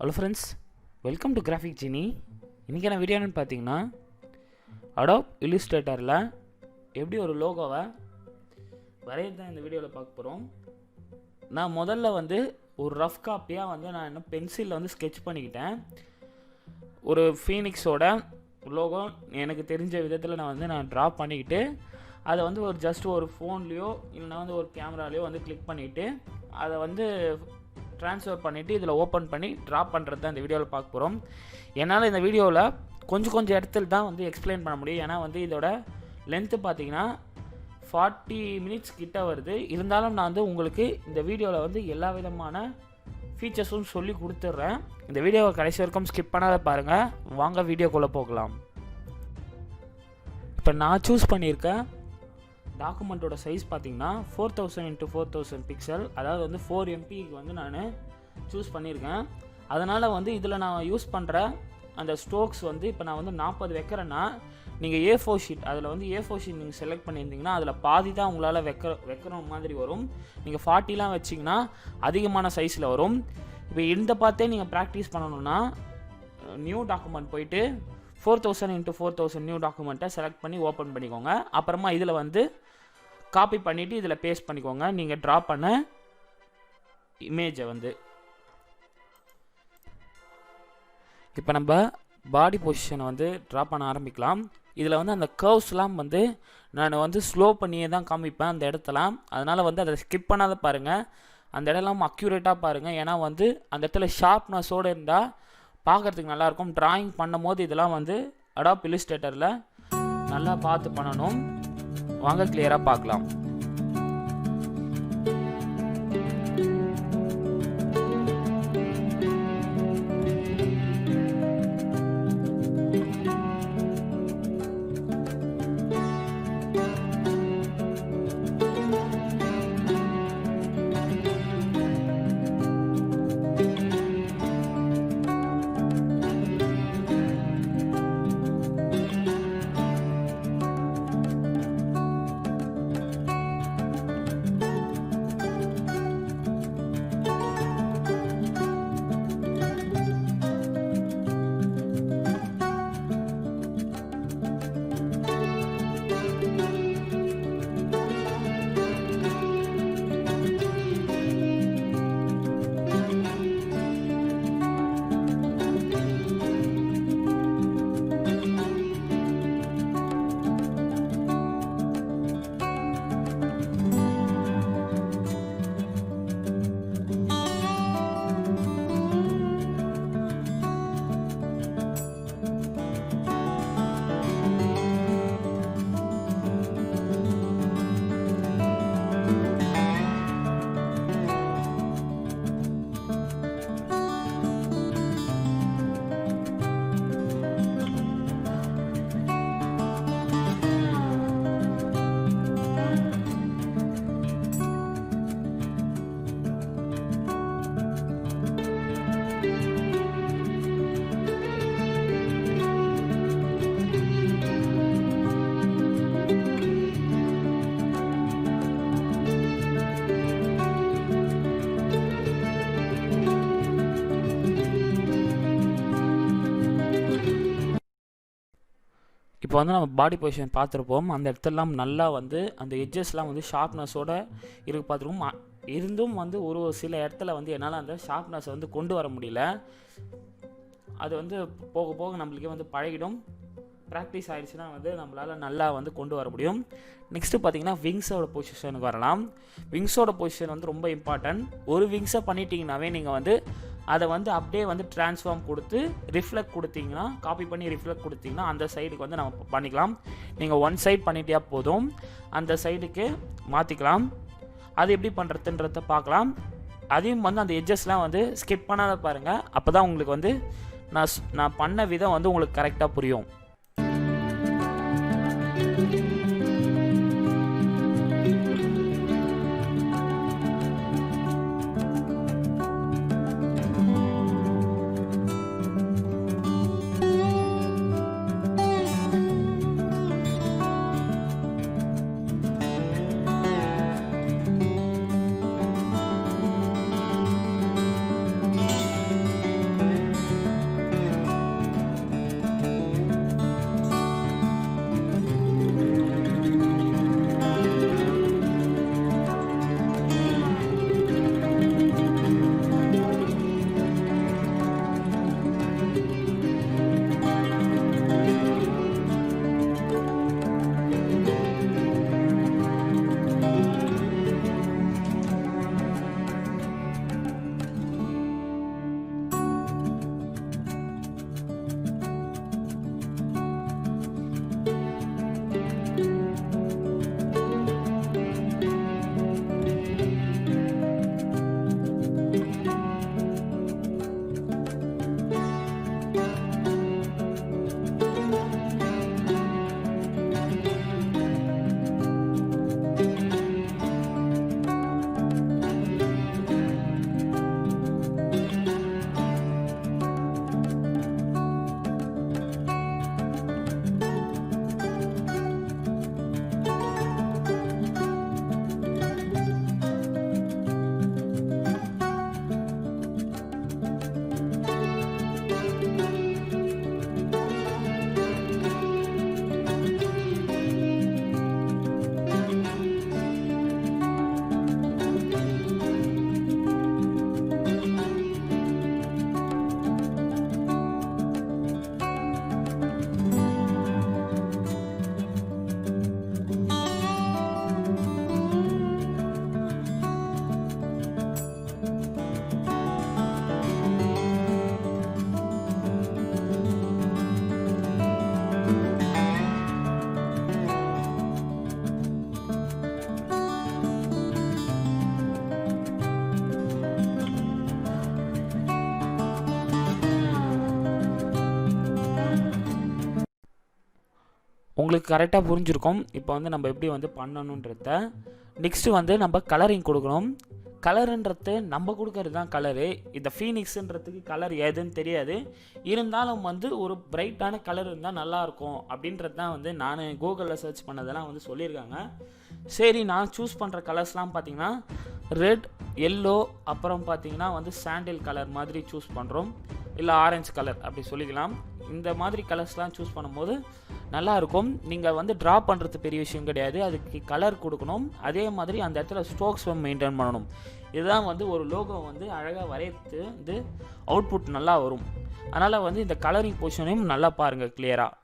Hello friends, welcome to Graphic Genie. இன்றைக்கான video என்னன்னு பார்த்தீங்கன்னா Adobe Illustratorல எப்படி ஒரு லோகோவை வரையறது தான் இந்த வீடியோவில் பார்க்க போகிறோம். நான் முதல்ல ஒரு ரஃப் காப்பியாக நான் என்ன பென்சிலில் ஸ்கெட்ச் பண்ணிக்கிட்டேன். ஒரு ஃபீனிக்ஸோட லோகோ எனக்கு தெரிஞ்ச விதத்தில் நான் ட்ரா பண்ணிக்கிட்டு அதை ஒரு ஜஸ்ட் ஒரு ஃபோன்லேயோ இல்லைனா ஒரு கேமராலேயோ கிளிக் பண்ணிவிட்டு அதை ட்ரான்ஸ்ஃபர் பண்ணிவிட்டு இதில் ஓப்பன் பண்ணி ட்ரா பண்ணுறது தான் இந்த வீடியோவில் பார்க்க போகிறோம். என்னால் இந்த வீடியோவில் கொஞ்சம் இடத்துல தான் எக்ஸ்பிளைன் பண்ண முடியும். ஏன்னா இதோட லென்த்து பார்த்தீங்கன்னா 40 மினிட்ஸ் கிட்ட வருது. இருந்தாலும் நான் உங்களுக்கு இந்த வீடியோவில் எல்லா விதமான ஃபீச்சர்ஸும் சொல்லி கொடுத்துட்றேன். இந்த வீடியோவை கடைசி வரைக்கும் ஸ்கிப் பண்ணாத பாருங்கள். வாங்க வீடியோக்குள்ளே போகலாம். இப்போ நான் சூஸ் பண்ணியிருக்கேன் டாக்குமெண்ட்டோட சைஸ் பார்த்தீங்கன்னா 4000 x 4000 பிக்சல், அதாவது 4 MBக்கு நான் சூஸ் பண்ணியிருக்கேன். அதனால் இதில் நான் யூஸ் பண்ணுற அந்த ஸ்ட்ரோக்ஸ் இப்போ நான் 40 வைக்கிறேன்னா நீங்கள் A4 ஷீட் அதில் A4 ஷீட் நீங்கள் செலக்ட் பண்ணியிருந்தீங்கன்னா அதில் பாதி தான் உங்களால் வைக்கிற மாதிரி வரும். நீங்கள் 40லாம் வச்சிங்கன்னா அதிகமான சைஸில் வரும். இப்போ இந்த பார்த்தே நீங்கள் ப்ராக்டிஸ் பண்ணணுன்னா நியூ டாக்குமெண்ட் போயிட்டு 4000 x 4000 நியூ டாக்குமெண்ட்டை செலக்ட் பண்ணி ஓப்பன் பண்ணிக்கோங்க. அப்புறமா இதில் காப்பி பண்ணிவிட்டு இதில் பேஸ்ட் பண்ணிக்கோங்க நீங்கள் ட்ரா பண்ண இமேஜை. இப்போ நம்ம பாடி பொசிஷனை ட்ரா பண்ண ஆரம்பிக்கலாம். இதில் அந்த கர்வ்ஸ்லாம் நான் ஸ்லோ பண்ணியே தான் காமிப்பேன் அந்த இடத்தெல்லாம். அதனால் அதை ஸ்கிப் பண்ணாத பாருங்கள். அந்த இடம்லாம் அக்யூரேட்டாக பாருங்கள். ஏன்னா அந்த இடத்துல ஷார்ப்னஸோடு இருந்தால் பார்க்குறதுக்கு நல்லாயிருக்கும். ட்ராயிங் பண்ணும் போது இதெல்லாம் Adobe Illustratorல நல்லா பார்த்து பண்ணணும். வாங்க கிளியராக பார்க்கலாம். இப்போ நம்ம பாடி பொசிஷன் பார்த்துருப்போம். அந்த இடத்துலலாம் நல்லா அந்த எட்ஜஸ்லாம் ஷார்ப்னஸோடு இருக்கு பார்த்துருப்போம். இருந்தும் ஒரு சில இடத்துல என்னால் அந்த ஷார்ப்னஸை கொண்டு வர முடியல. அது போக போக நம்மளுக்கே பழகிடும். ப்ராக்டிஸ் ஆகிடுச்சுன்னா நம்மளால் நல்லா கொண்டு வர முடியும். நெக்ஸ்ட்டு பார்த்தீங்கன்னா விங்ஸோட பொசிஷனுக்கு வரலாம். விங்ஸோட பொசிஷன் ரொம்ப இம்பார்ட்டன்ட். ஒரு விங்ஸை பண்ணிட்டீங்கன்னாவே நீங்கள் அதை அப்படியே ட்ரான்ஸ்ஃபார்ம் கொடுத்து ரிஃப்ளெக்ட் கொடுத்தீங்கன்னா, காப்பி பண்ணி ரிஃப்ளெக்ட் கொடுத்தீங்கன்னா அந்த சைடுக்கு நம்ம பண்ணிக்கலாம். நீங்கள் ஒன் சைட் பண்ணிட்டே போதும், அந்த சைடுக்கு மாற்றிக்கலாம். அது எப்படி பண்ணுறதுன்றத பார்க்கலாம். அதையும் அந்த எட்ஜஸ்லாம் ஸ்கிப் பண்ணாத பாருங்கள். அப்போ தான் உங்களுக்கு நான் பண்ண விதம் உங்களுக்கு கரெக்டாக புரியும். உங்களுக்கு கரெக்டாக புரிஞ்சிருக்கும். இப்போ வந்து நம்ம எப்படி வந்து பண்ணணுன்றத. நெக்ஸ்ட்டு வந்து நம்ம கலரிங் கொடுக்கணும். கலருன்றது நம்ம கொடுக்கறது தான் கலரு. இந்த ஃபீனிக்ஸுன்றதுக்கு கலர் எதுன்னு தெரியாது. இருந்தாலும் வந்து ஒரு பிரைட்டான கலர் இருந்தால் நல்லாயிருக்கும் அப்படின்றது தான் வந்து நான் கூகுளில் சர்ச் பண்ணதெல்லாம் வந்து சொல்லியிருக்காங்க. சரி, நான் சூஸ் பண்ணுற கலர்ஸ்லாம் பார்த்திங்கன்னா ரெட், எல்லோ, அப்புறம் பார்த்திங்கன்னா வந்து சாண்டில் கலர் மாதிரி சூஸ் பண்ணுறோம். இல்லை ஆரஞ்சு கலர் அப்படி சொல்லிக்கலாம். இந்த மாதிரி கலர்ஸ்லாம் சூஸ் பண்ணும்போது நல்லாயிருக்கும். நீங்கள் வந்து ட்ரா பண்ணுறது பெரிய விஷயம் கிடையாது, அதுக்கு கலர் கொடுக்கணும். அதே மாதிரி அந்த இடத்துல ஸ்ட்ரோக்ஸும் மெயின்டைன் பண்ணணும். இதுதான் வந்து ஒரு லோகோ வந்து அழகாக வரையறது வந்து அவுட்புட் நல்லா வரும். அதனால் வந்து இந்த கலரிங் பொசிஷனையும் நல்லா பாருங்கள் கிளியராக.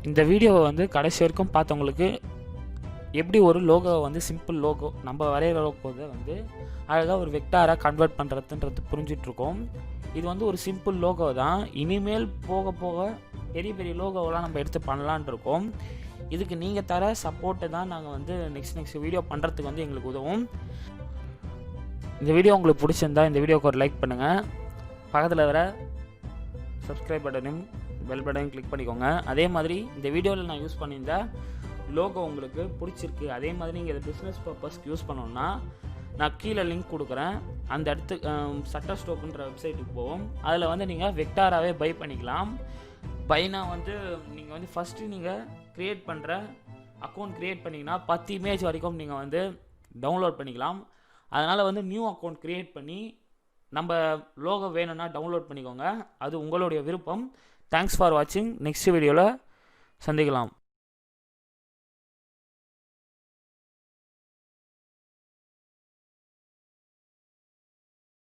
இந்த வீடியோவை வந்து கடைசி வரைக்கும் பார்த்தவங்களுக்கு எப்படி ஒரு லோகோவை வந்து சிம்பிள் லோகோ நம்ம வரைகிற லோகோவை வந்து அழகாக ஒரு வெக்டாராக கன்வெர்ட் பண்ணுறதுன்றது புரிஞ்சிட்ருக்கோம். இது வந்து ஒரு சிம்பிள் லோகோ தான். இனிமேல் போக போக பெரிய பெரிய லோகோவெலாம் நம்ம எடுத்து பண்ணலான் இருக்கோம். இதுக்கு நீங்கள் தர சப்போர்ட்டை தான் நாங்கள் வந்து நெக்ஸ்ட் வீடியோ பண்ணுறதுக்கு வந்து எங்களுக்கு உதவும். இந்த வீடியோ உங்களுக்கு பிடிச்சிருந்தா இந்த வீடியோக்கு ஒரு லைக் பண்ணுங்கள். பக்கத்தில் வர சப்ஸ்கிரைப் பட்டனையும் பெல் பட்டனையும் கிளிக் பண்ணிக்கோங்க. அதே மாதிரி இந்த வீடியோவில் நான் யூஸ் பண்ணியிருந்த லோகோ உங்களுக்கு பிடிச்சிருக்கு, அதே மாதிரி நீங்கள் இதை பிஸ்னஸ் பர்பஸ்க்கு யூஸ் பண்ணோன்னா நான் கீழே லிங்க் கொடுக்குறேன். அந்த இடத்து சட்டர்ஸ்டோக்குன்ற வெப்சைட்டுக்கு போவோம். அதில் வந்து நீங்கள் வெக்டாராகவே பை பண்ணிக்கலாம். பைனா வந்து நீங்கள் வந்து ஃபஸ்ட்டு நீங்கள் க்ரியேட் பண்ணுற அக்கௌண்ட் க்ரியேட் பண்ணிங்கன்னா 10 இமேஜ் வரைக்கும் நீங்கள் வந்து டவுன்லோட் பண்ணிக்கலாம். அதனால் வந்து நியூ அக்கௌண்ட் க்ரியேட் பண்ணி நம்ம லோகோ வேணும்னா டவுன்லோட் பண்ணிக்கோங்க. அது உங்களுடைய விருப்பம். தேங்க்ஸ் ஃபார் வாட்சிங். நெக்ஸ்ட் வீடியோவில் சந்திக்கலாம்.